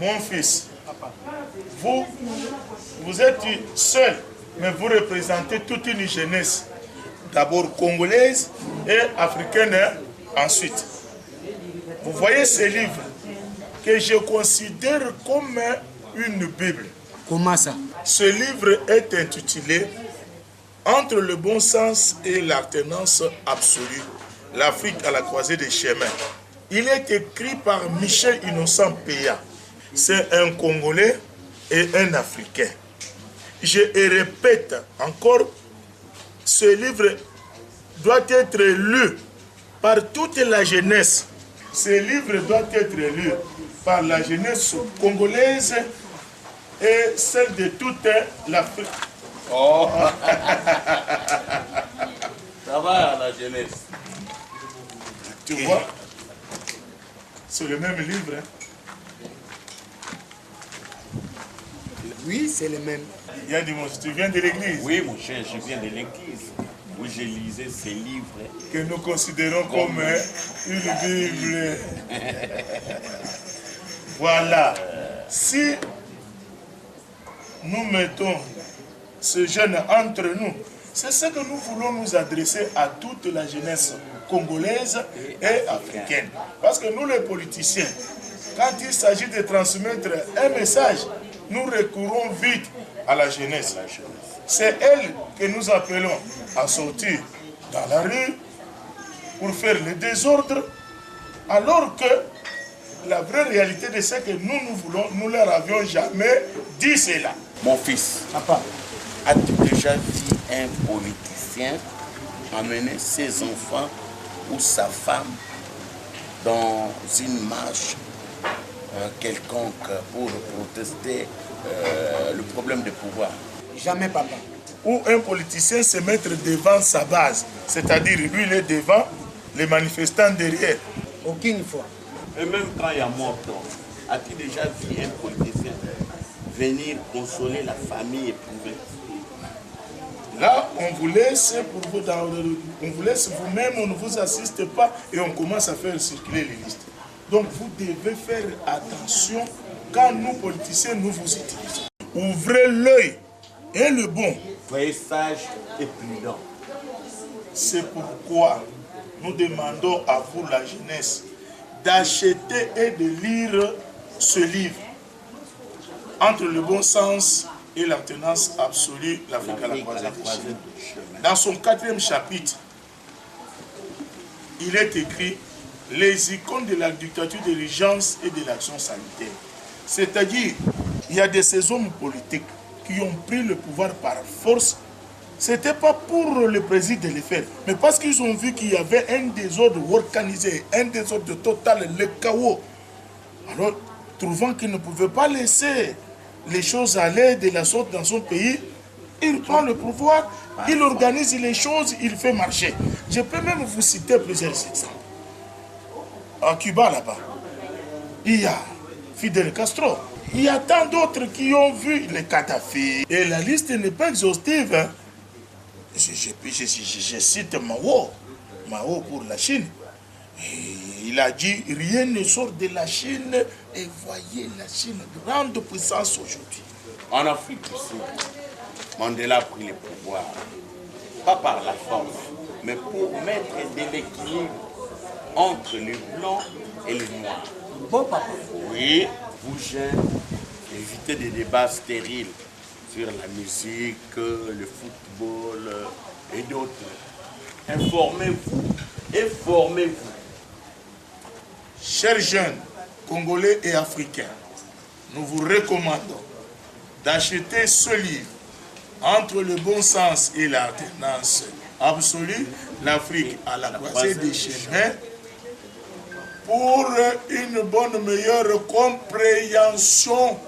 Mon fils, vous êtes seul, mais vous représentez toute une jeunesse, d'abord congolaise et africaine ensuite. Vous voyez ce livre que je considère comme une Bible. Comment ça? Ce livre est intitulé Entre le bon sens et l'alternance absolue, l'Afrique à la croisée des chemins. Il est écrit par Michel Innocent Péa. C'est un Congolais et un Africain. Je répète encore, ce livre doit être lu par toute la jeunesse. Ce livre doit être lu par la jeunesse congolaise et celle de toute l'Afrique. Oh. Ça va la jeunesse. Tu vois, c'est le même livre. Hein? Oui, c'est le même. Il y a du monde. Tu viens de l'église? Oui, mon cher, je viens de l'église où je lisais ces livres. Que nous considérons comme une Bible. Voilà. Si nous mettons ce jeune entre nous, c'est ce que nous voulons nous adresser à toute la jeunesse congolaise et africaine. Parce que nous, les politiciens, quand il s'agit de transmettre un message, nous recourons vite à la jeunesse. C'est elle que nous appelons à sortir dans la rue pour faire le désordre, alors que la vraie réalité de ce que nous voulons, nous ne leur avions jamais dit cela. Mon fils, Papa, as-tu déjà vu un politicien amener ses enfants ou sa femme dans une marche quelconque pour protester le problème de pouvoir? jamais papa. Ou un politicien se mettre devant sa base, c'est-à-dire lui il est devant, les manifestants derrière. Aucune fois. Et même quand il y a mort, as-tu déjà vu un politicien venir consoler la famille éprouvée? Là, on vous laisse pour vous, on vous laisse vous-même, on ne vous assiste pas et on commence à faire circuler les listes. Donc vous devez faire attention quand nous politiciens nous vous utilisons. Ouvrez l'œil et le bon. Soyez sage et prudent. C'est pourquoi nous demandons à vous, la jeunesse, d'acheter et de lire ce livre. Entre le bon sens et la tenance absolue, l'Afrique à la croisée des chemins. Dans son 4e chapitre, il est écrit les icônes de la dictature de l'urgence et de l'action sanitaire. C'est-à-dire, il y a de ces hommes politiques qui ont pris le pouvoir par force. Ce n'était pas pour le président de le faire, mais parce qu'ils ont vu qu'il y avait un désordre organisé, un désordre total, le chaos. Alors, trouvant qu'il ne pouvait pas laisser les choses aller de la sorte dans son pays, il prend le pouvoir, il organise les choses, il fait marcher. Je peux même vous citer plusieurs exemples. À Cuba, là-bas, il y a Fidel Castro. Il y a tant d'autres qui ont vu les Kadhafi. Et la liste n'est pas exhaustive. Hein. Je cite Mao pour la Chine. Et il a dit, rien ne sort de la Chine. Et voyez la Chine, grande puissance aujourd'hui. En Afrique aussi, Mandela a pris le pouvoir, pas par la force, mais pour mettre de l'équilibre entre les blancs et les noirs. Bon papa. Oui, vous jeunes, évitez des débats stériles sur la musique, le football et d'autres. Informez-vous et formez-vous. Chers jeunes, Congolais et Africains, nous vous recommandons d'acheter ce livre, Entre le bon sens et l'alternance absolue, l'Afrique à la croisée des chemins, pour une bonne, meilleure compréhension